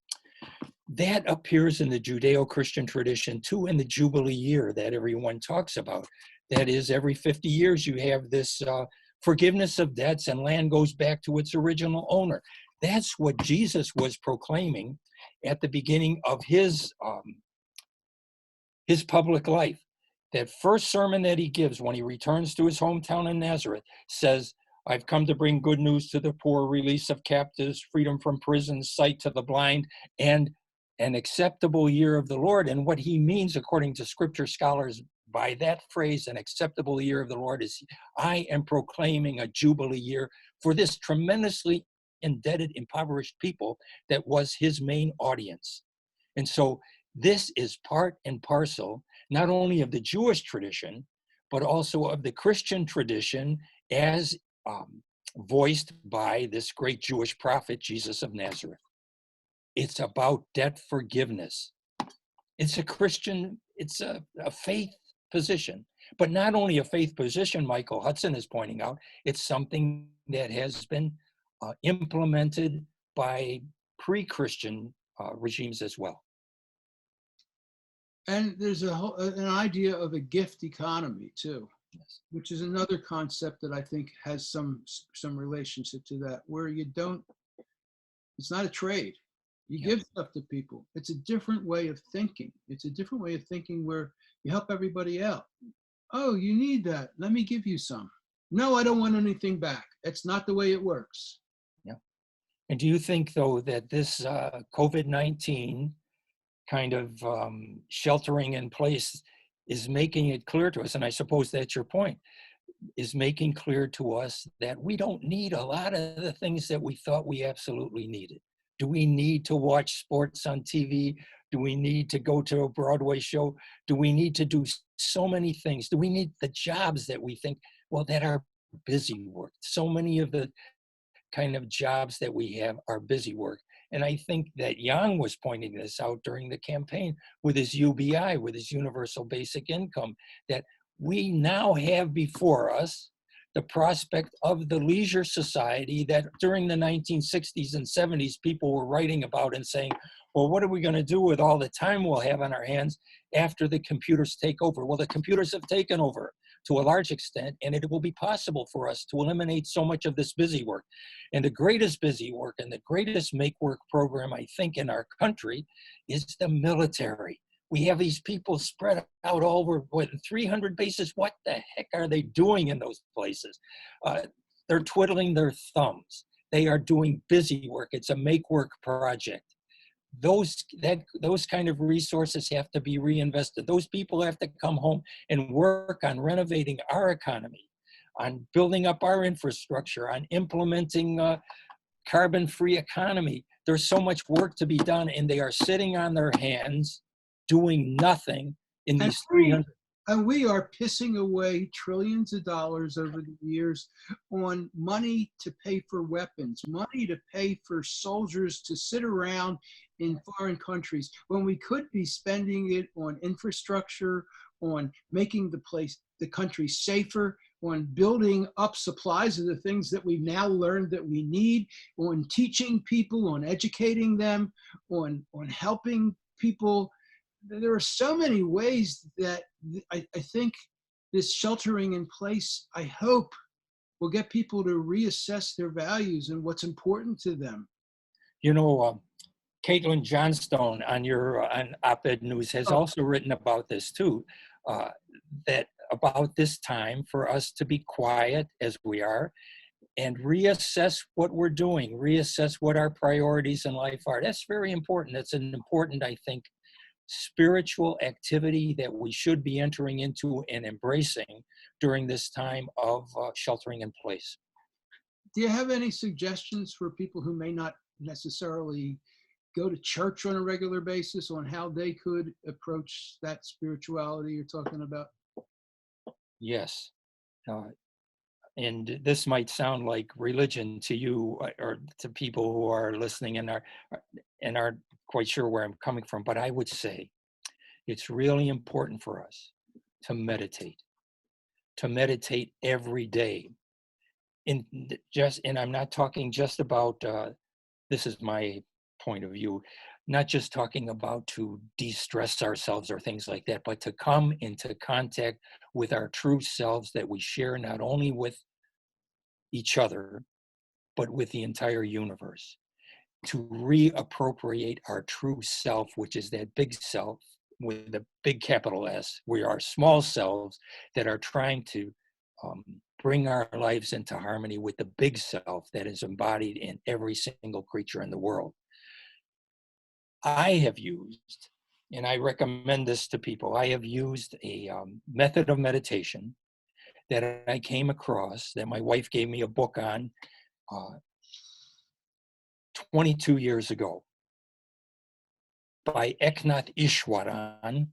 That appears in the Judeo-Christian tradition too, in the Jubilee year that everyone talks about. That is, every 50 years you have this forgiveness of debts and land goes back to its original owner. That's what Jesus was proclaiming at the beginning of his public life. That first sermon that he gives when he returns to his hometown in Nazareth says, I've come to bring good news to the poor, release of captives, freedom from prison, sight to the blind, and an acceptable year of the Lord. And what he means, according to scripture scholars, by that phrase, an acceptable year of the Lord, is I am proclaiming a Jubilee year for this tremendously indebted, impoverished people that was his main audience. And so this is part and parcel, not only of the Jewish tradition, but also of the Christian tradition as voiced by this great Jewish prophet, Jesus of Nazareth. It's about debt forgiveness. It's a Christian, it's a faith position, but not only a faith position, Michael Hudson is pointing out, it's something that has been implemented by pre-Christian regimes as well. And there's an idea of a gift economy too, Yes. which is another concept that I think has some relationship to that, where you don't, it's not a trade. You Yeah. give stuff to people. It's a different way of thinking. It's a different way of thinking where you help everybody out. Oh, you need that. Let me give you some. No, I don't want anything back. That's not the way it works. Yeah. And do you think, though, that this COVID-19 kind of sheltering in place is making it clear to us, and I suppose that's your point, is making clear to us that we don't need a lot of the things that we thought we absolutely needed? Do we need to watch sports on TV? Do we need to go to a Broadway show? Do we need to do so many things? Do we need the jobs that we think, well, that are busy work? So many of the kind of jobs that we have are busy work. And I think that Yang was pointing this out during the campaign with his UBI, with his universal basic income, that we now have before us the prospect of the leisure society that during the 1960s and 70s people were writing about and saying, well, what are we going to do with all the time we'll have on our hands after the computers take over? Well, the computers have taken over to a large extent, and it will be possible for us to eliminate so much of this busy work. And the greatest busy work and the greatest make work program, I think, in our country is the military. We have these people spread out all over 300 bases. What the heck are they doing in those places? They're twiddling their thumbs. They are doing busy work. It's a make work project. Those kind of resources have to be reinvested. Those people have to come home and work on renovating our economy, on building up our infrastructure, on implementing a carbon-free economy. There's so much work to be done, and they are sitting on their hands doing nothing in these 300. And we are pissing away trillions of dollars over the years on money to pay for weapons, money to pay for soldiers to sit around in foreign countries, when we could be spending it on infrastructure, on making the country safer, on building up supplies of the things that we've now learned that we need, on teaching people, on educating them, on helping people. There are so many ways that I think this sheltering in place, I hope, will get people to reassess their values and what's important to them. You know, Caitlin Johnstone on your on Op-Ed News has also written about this too, that about this time for us to be quiet as we are and reassess what we're doing, reassess what our priorities in life are. That's very important. That's an important, I think, spiritual activity that we should be entering into and embracing during this time of sheltering in place. Do you have any suggestions for people who may not necessarily go to church on a regular basis on how they could approach that spirituality you're talking about? Yes. And this might sound like religion to you or to people who are listening and aren't quite sure where I'm coming from, but I would say it's really important for us to meditate every day. And I'm not talking just about, this is my point of view, not just talking about to de-stress ourselves or things like that, but to come into contact with our true selves that we share not only with each other, but with the entire universe. To reappropriate our true self, which is that big self with a big capital S. We are small selves that are trying to bring our lives into harmony with the big self that is embodied in every single creature in the world. I have used, and I recommend this to people, I have used a method of meditation that I came across, that my wife gave me a book on 22 years ago, by Eknath Ishwaran,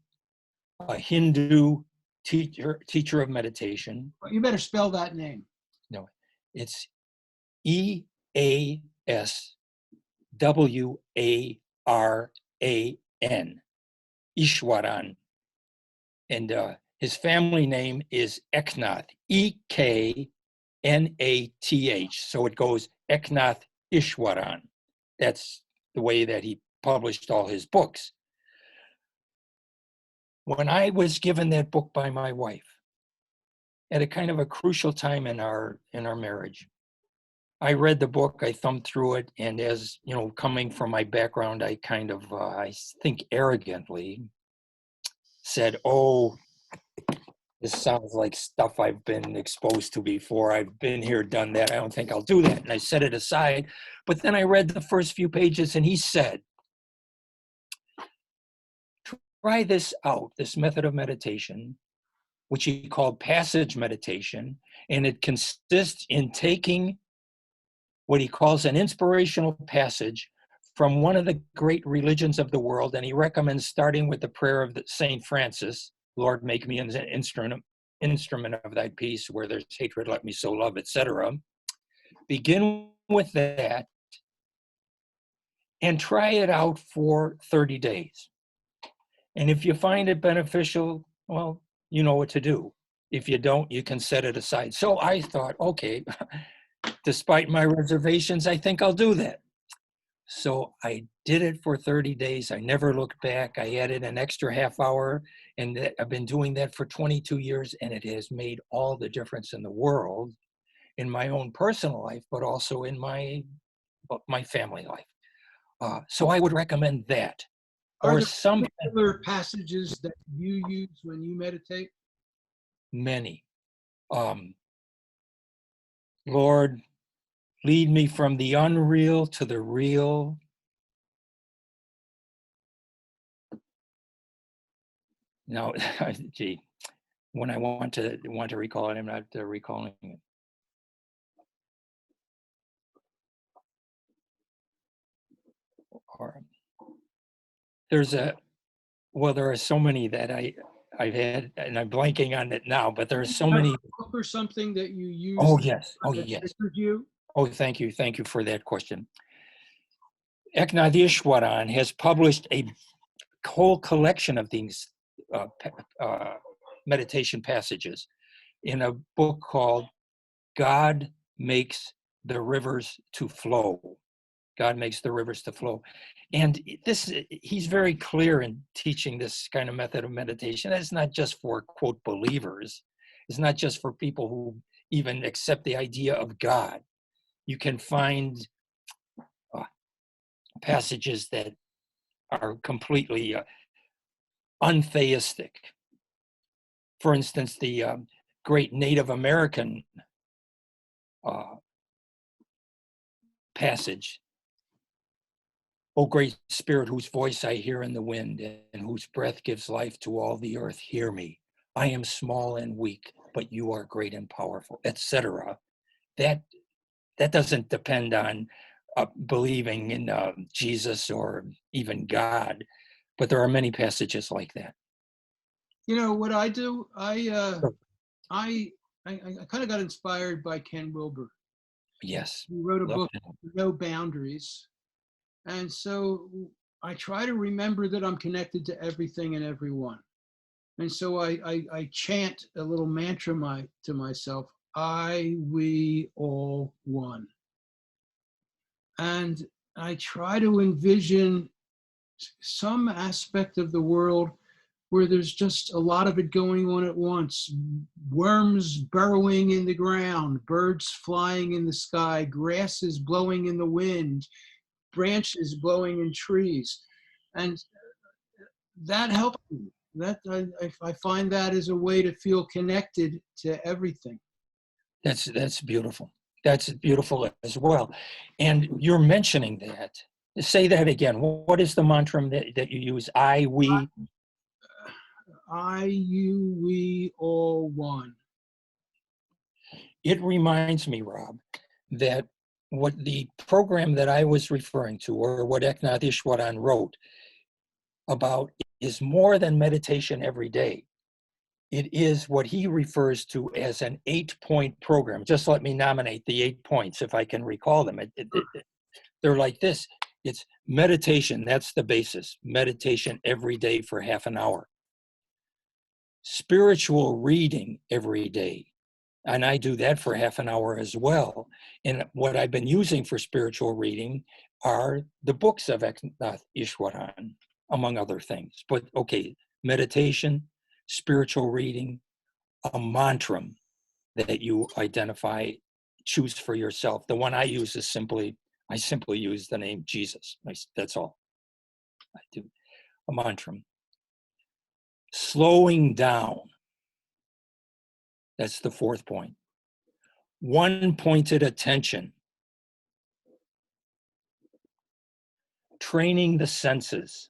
a Hindu teacher of meditation. You better spell that name. No, it's Easwaran, Ishwaran. And his family name is Eknath, Eknath. So it goes Eknath Ishwaran. That's the way that he published all his books. When I was given that book by my wife, at a kind of a crucial time in our marriage, I read the book, I thumbed through it, and as you know, coming from my background, I kind of, I think arrogantly said, "Oh, this sounds like stuff I've been exposed to before. I've been here, done that. I don't think I'll do that." And I set it aside. But then I read the first few pages, and he said, "Try this out, this method of meditation, which he called passage meditation, and it consists in taking what he calls an inspirational passage from one of the great religions of the world, and he recommends starting with the prayer of St. Francis, Lord, make me an instrument of thy peace, where there's hatred, let me so love, etc. Begin with that and try it out for 30 days. And if you find it beneficial, well, you know what to do. If you don't, you can set it aside." So I thought, okay, despite my reservations, I think I'll do that. So I did it for 30 days. I never looked back. I added an extra half hour, and I've been doing that for 22 years, and it has made all the difference in the world in my own personal life, but also in my family life. So I would recommend that. Are Or there some particular passages that you use when you meditate? many. Lord, lead me from the unreal to the real. No, gee, when I want to recall it, I'm not recalling it. Or there are so many that I've had, and I'm blanking on it now, but there are so many. Or something that you use. Oh yes, that triggers you? Oh, thank you for that question. Eknath Ishwaran has published a whole collection of these meditation passages in a book called God Makes the Rivers to Flow. God makes the rivers to flow. And he's very clear in teaching this kind of method of meditation. It's not just for, quote, believers. It's not just for people who even accept the idea of God. You can find passages that are completely untheistic. For instance, the great Native American passage, "O great spirit, whose voice I hear in the wind, and whose breath gives life to all the earth, hear me. I am small and weak, but you are great and powerful," etc. That doesn't depend on believing in Jesus or even God, but there are many passages like that. You know what I do? I kind of got inspired by Ken Wilber. Yes. He wrote a book, No Boundaries. And so I try to remember that I'm connected to everything and everyone. And so I chant a little mantra to myself, I, we, all, one. And I try to envision some aspect of the world where there's just a lot of it going on at once. Worms burrowing in the ground, birds flying in the sky, grasses blowing in the wind, branches blowing in trees. And that helps me. That I find that as a way to feel connected to everything. That's beautiful. That's beautiful as well. And you're mentioning that. Say that again. What is the mantra that you use? I, we. I, you, we, all one. It reminds me, Rob, that what the program that I was referring to, or what Eknath Ishwaran wrote about, is more than meditation every day. It is what he refers to as an 8-point program. Just let me nominate the 8 points if I can recall them. They're like this. It's meditation, that's the basis. Meditation every day for half an hour. Spiritual reading every day. And I do that for half an hour as well. And what I've been using for spiritual reading are the books of Eknath Ishwaran, among other things. But okay, meditation, spiritual reading, a mantra that you identify, choose for yourself. The one I use is I simply use the name Jesus. That's all I do. A mantra. Slowing down. That's the 4th point. One-pointed attention. Training the senses.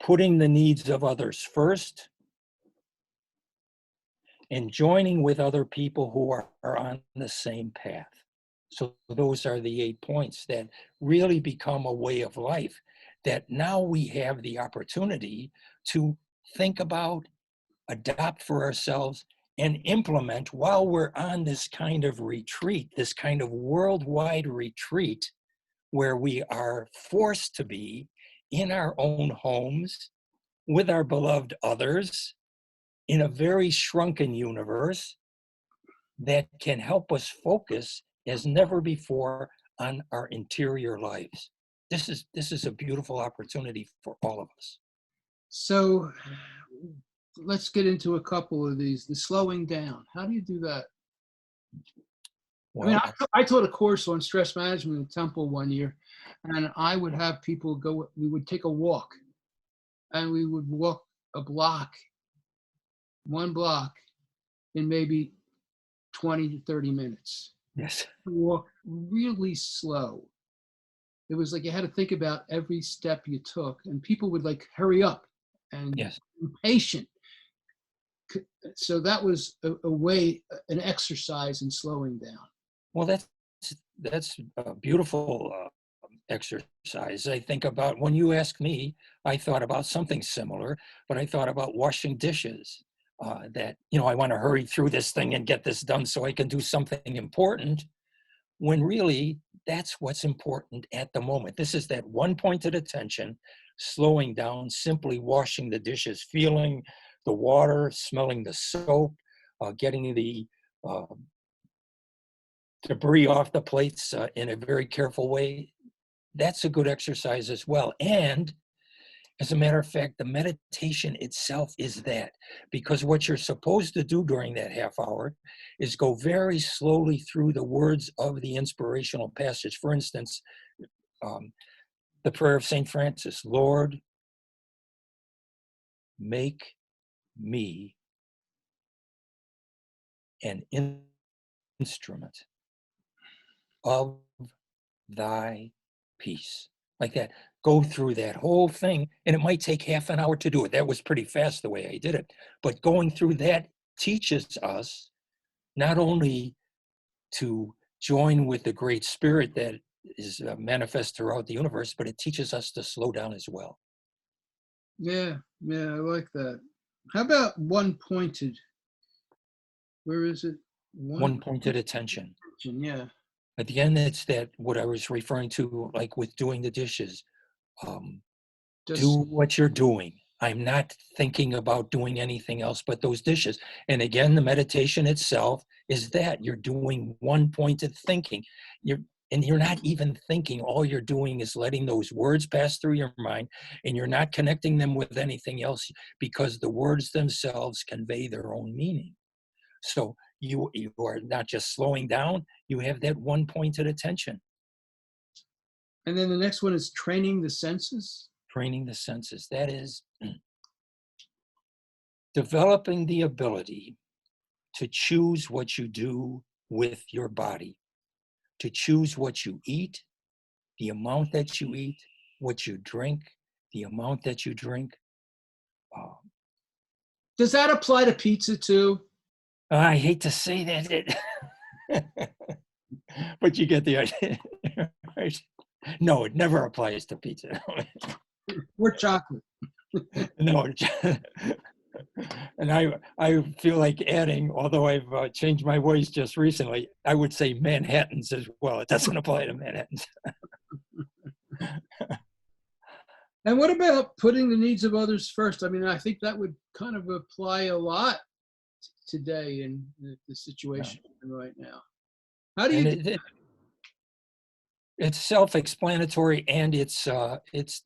Putting the needs of others first. And joining with other people who are on the same path. So those are the 8 points that really become a way of life that now we have the opportunity to think about, adopt for ourselves, and implement while we're on this kind of retreat, this kind of worldwide retreat where we are forced to be in our own homes with our beloved others in a very shrunken universe that can help us focus as never before on our interior lives. This is a beautiful opportunity for all of us. So let's get into a couple of these. The slowing down. How do you do that? Well, I taught a course on stress management at Temple one year, and I would have people go, we would take a walk, and we would walk one block in maybe 20 to 30 minutes. yes. Walk really slow. It was like you had to think about every step you took, and people would like hurry up and Yes. be patient. So that was a way, an exercise in slowing down. Well, that's a beautiful exercise. I think about, when you asked me, I thought about something similar, but I thought about washing dishes. That, I want to hurry through this thing and get this done so I can do something important, when really that's what's important at the moment. This is that one-pointed attention, slowing down, simply washing the dishes, feeling the water, smelling the soap, getting the debris off the plates in a very careful way. That's a good exercise as well. And as a matter of fact, the meditation itself is that, because what you're supposed to do during that half hour is go very slowly through the words of the inspirational passage. For instance, the prayer of St. Francis, Lord, make me an instrument of thy peace. Like that. Go through that whole thing, and it might take half an hour to do it. That was pretty fast the way I did it. But going through that teaches us not only to join with the great spirit that is manifest throughout the universe, but it teaches us to slow down as well. Yeah, I like that. How about one-pointed? Where is it? One-pointed attention. Yeah. At the end, it's that what I was referring to, like with doing the dishes. Do what you're doing. I'm not thinking about doing anything else but those dishes. And again, the meditation itself is that you're doing one-pointed thinking. You're not even thinking. All you're doing is letting those words pass through your mind, and you're not connecting them with anything else, because the words themselves convey their own meaning. So you are not just slowing down, you have that one-pointed attention. And then the next one is training the senses. Training the senses. That is developing the ability to choose what you do with your body, to choose what you eat, the amount that you eat, what you drink, the amount that you drink. Does that apply to pizza too? I hate to say that, but you get the idea, right? No, it never applies to pizza. Or chocolate? No, and I feel like adding, although I've changed my ways just recently, I would say Manhattans as well. It doesn't apply to Manhattans. And what about putting the needs of others first? I mean, I think that would kind of apply a lot today in the situation right now. How do you And it's self-explanatory, and it's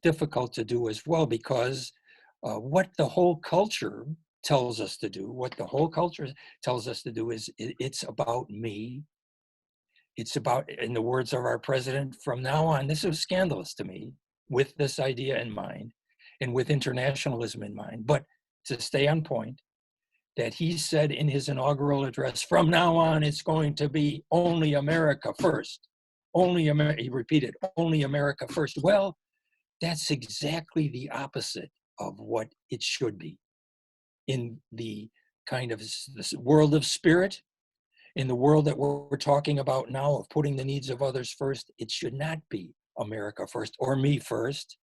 difficult to do as well, because what the whole culture tells us to do, is it's about me. It's about, in the words of our president, from now on, this is scandalous to me, with this idea in mind and with internationalism in mind. But to stay on point, that he said in his inaugural address, from now on, it's going to be only America first. Only America, he repeated, only America first. Well, that's exactly the opposite of what it should be. In the kind of this world of spirit, in the world that we're talking about now, of putting the needs of others first, it should not be America first or me first.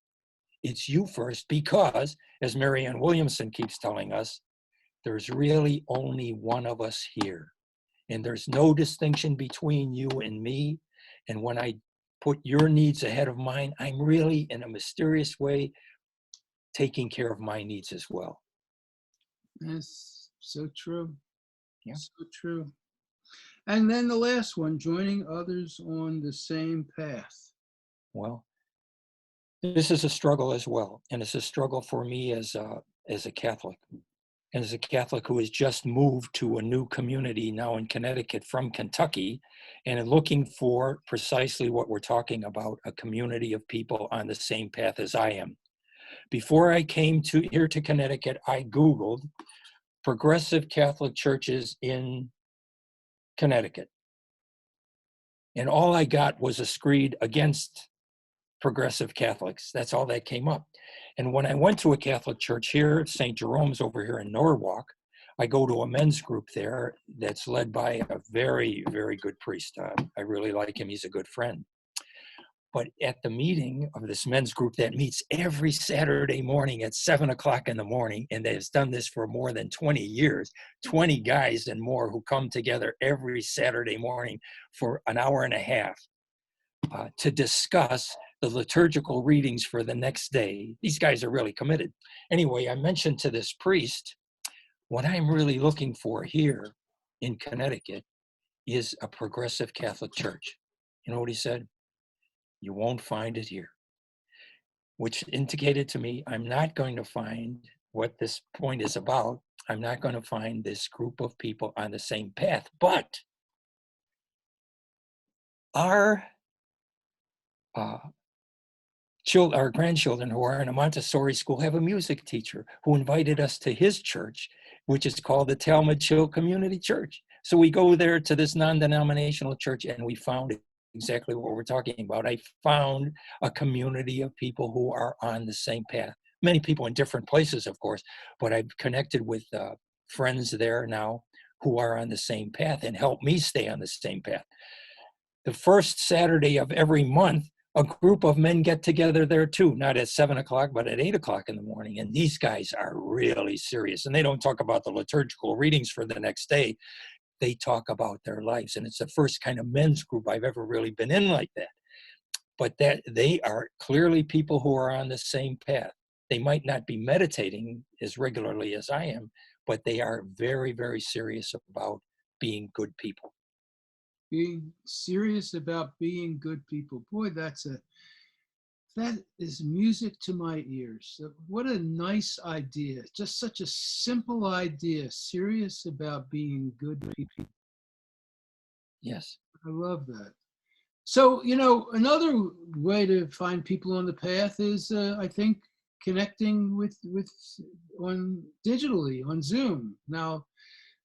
It's you first, because, as Marianne Williamson keeps telling us, there's really only one of us here. And there's no distinction between you and me. And when I put your needs ahead of mine, I'm really, in a mysterious way, taking care of my needs as well. That's so true. Yeah. So true. And then the last one, joining others on the same path. Well, this is a struggle as well. And it's a struggle for me as a Catholic. And as a Catholic who has just moved to a new community now in Connecticut from Kentucky, and looking for precisely what we're talking about, a community of people on the same path as I am. Before I came here to Connecticut, I Googled progressive Catholic churches in Connecticut. And all I got was a screed against progressive Catholics. That's all that came up. And when I went to a Catholic church here, St. Jerome's over here in Norwalk, I go to a men's group there that's led by a very, very good priest. I really like him. He's a good friend. But at the meeting of this men's group that meets every Saturday morning at 7 o'clock in the morning, and has done this for more than 20 years, 20 guys and more who come together every Saturday morning for an hour and a half to discuss the liturgical readings for the next day. These guys are really committed. Anyway, I mentioned to this priest, what I'm really looking for here in Connecticut is a progressive Catholic church. You know what he said? You won't find it here. Which indicated to me, I'm not going to find what this point is about. I'm not going to find this group of people on the same path. But our grandchildren who are in a Montessori school have a music teacher who invited us to his church, which is called the Talmud Chill Community Church. So we go there to this non-denominational church, and we found exactly what we're talking about. I found a community of people who are on the same path. Many people in different places, of course, but I've connected with friends there now who are on the same path and help me stay on the same path. The first Saturday of every month, a group of men get together there too, not at 7 o'clock, but at 8 o'clock in the morning. And these guys are really serious. And they don't talk about the liturgical readings for the next day. They talk about their lives. And it's the first kind of men's group I've ever really been in like that. But that they are clearly people who are on the same path. They might not be meditating as regularly as I am, but they are very, very serious about being good people. Being serious about being good people. Boy, that is music to my ears. What a nice idea. Just such a simple idea. Serious about being good people. Yes. I love that. So, another way to find people on the path is, I think, connecting with on digitally on Zoom. Now,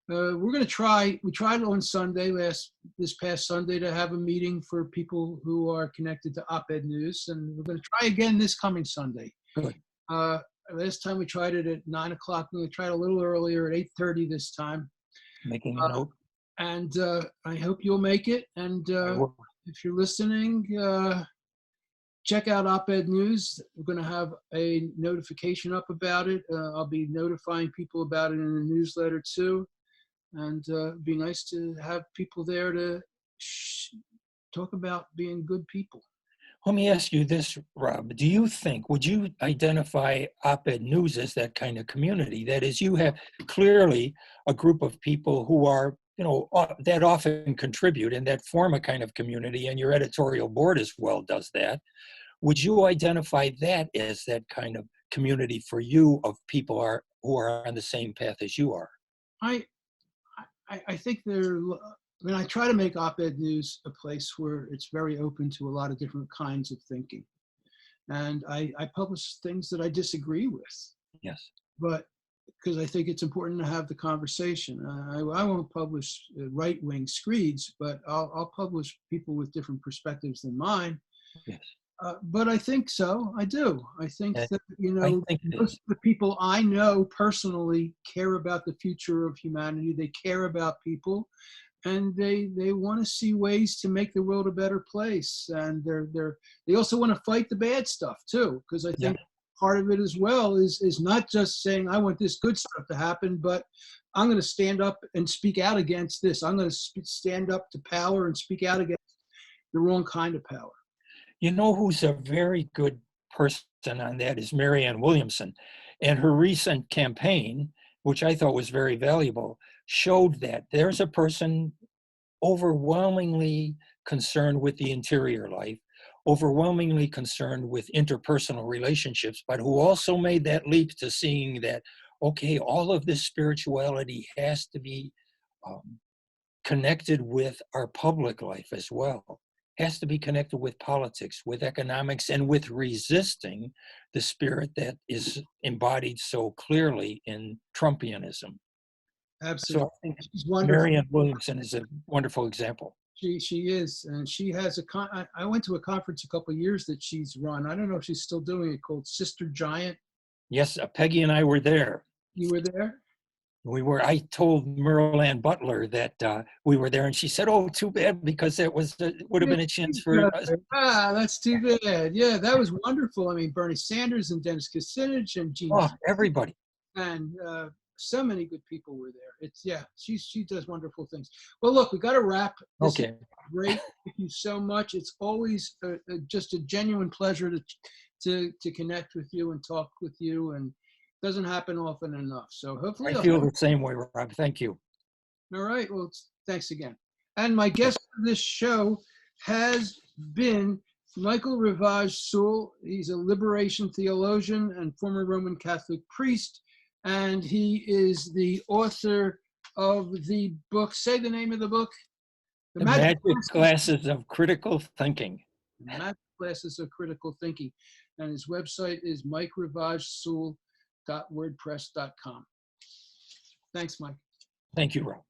we're going to try. We tried on Sunday this past Sunday to have a meeting for people who are connected to Op-Ed News, and we're going to try again this coming Sunday. Good. Last time we tried it at 9:00. We're going to try it a little earlier at 8:30 this time. Making a note. And I hope you'll make it. And I will. if you're listening, check out Op-Ed News. We're going to have a notification up about it. I'll be notifying people about it in the newsletter too. And it'd be nice to have people there to talk about being good people. Let me ask you this, Rob. Would you identify Op-Ed News as that kind of community? That is, you have clearly a group of people who are, that often contribute and that form a kind of community, and your editorial board as well does that. Would you identify that as that kind of community for you of people who are on the same path as you are? I think I try to make Op-Ed News a place where it's very open to a lot of different kinds of thinking. And I publish things that I disagree with. Yes. But because I think it's important to have the conversation. I won't publish right-wing screeds, but I'll publish people with different perspectives than mine. Yes. But I think so. I do. I think that, most of the people I know personally care about the future of humanity. They care about people, and they want to see ways to make the world a better place. And they also want to fight the bad stuff too, because I think part of it as well is not just saying I want this good stuff to happen, but I'm going to stand up and speak out against this. I'm going to stand up to power and speak out against the wrong kind of power. You know who's a very good person on that is Marianne Williamson. And her recent campaign, which I thought was very valuable, showed that there's a person overwhelmingly concerned with the interior life, overwhelmingly concerned with interpersonal relationships, but who also made that leap to seeing that, okay, all of this spirituality has to be connected with our public life as well. Has to be connected with politics, with economics, and with resisting the spirit that is embodied so clearly in Trumpianism. Absolutely. So I think She's wonderful. Marianne Williamson is a wonderful example. She is, and she has I went to a conference a couple of years that she's run. I don't know if she's still doing it, called Sister Giant. Yes, Peggy and I were there. You were there? I told Merle Ann Butler that we were there, and she said, "Oh, too bad, because it would have been a chance for us." That's too bad. Yeah, that was wonderful. I mean, Bernie Sanders and Dennis Kucinich and Gene. Oh, everybody. And so many good people were there. She does wonderful things. Well, look, we got to wrap. This is great. Thank you so much. It's always just a genuine pleasure to connect with you and talk with you, and doesn't happen often enough. So hopefully I feel the same way, Rob. Thank you. All right. Well, thanks again. And my guest for this show has been Michael Rivage-Seul. He's a liberation theologian and former Roman Catholic priest, and he is the author of the book. Say the name of the book. The Magic Glasses of Critical Thinking. The Magic Glasses of Critical Thinking. And his website is mikerivageseul.wordpress.com. Thanks, Mike. Thank you, Rob.